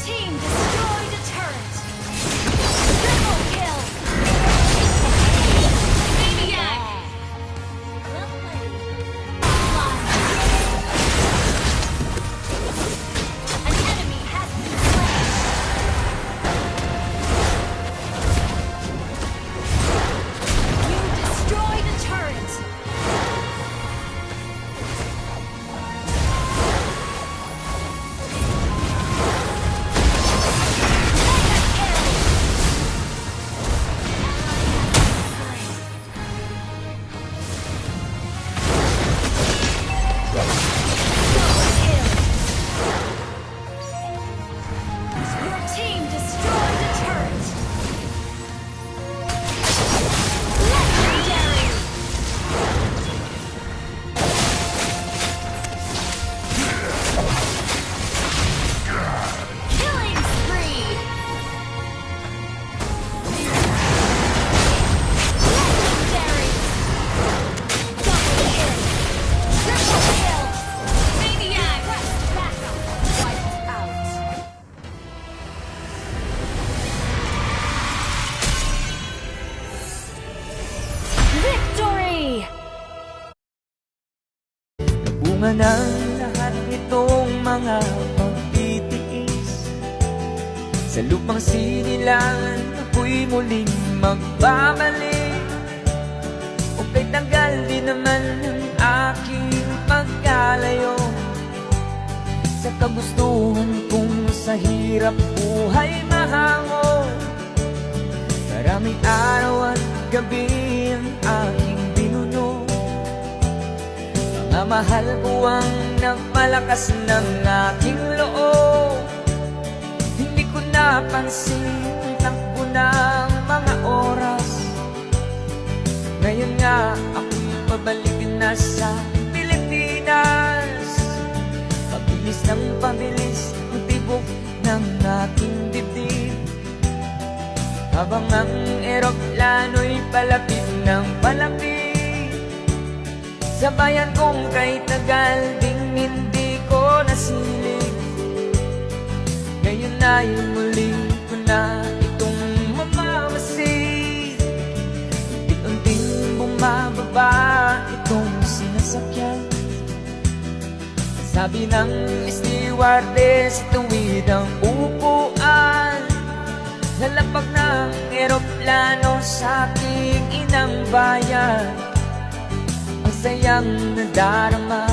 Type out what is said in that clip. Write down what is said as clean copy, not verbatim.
team destroyed a turret. Triple kill. Maniac. Well played. An enemy has been slain. You destroyed a turret. Your team destroyed a turret. Legendary. Killing spree. Legendary. Double kill. Triple kill. Maniac. Press backup. Wiped out. Victory! Bunga ng lahat nitong mga pagtitiis. Sa lupang sinilangan, ako'y muling magbabalik. O kay tagal din naman ang aking pagkalayo sa kagustuhan kong sa hirap buhay mahango. Maraming araw at gabi ang aking binuno. Mga mahal buwang nagpalakas ng aking loob. Hindi ko napansin ang takbo ng mga oras. Ngayon nga ako'y pabalik na sa Pilipinas. Pabilis ng pabilis ang tibok ng aking dibdib. Habang ang eroplano'y palapit ng palapit sa bayan kong kay tagal ding hindi ko nasilip. Ngayon ay muli ko na itong mamamasid. Unti-unting bumababa itong sinasakyan. Sabi ng stewardess, tuwid ang upuan. Lalapag ng eroplano sa aking inang bayan. Ang sayang nadarama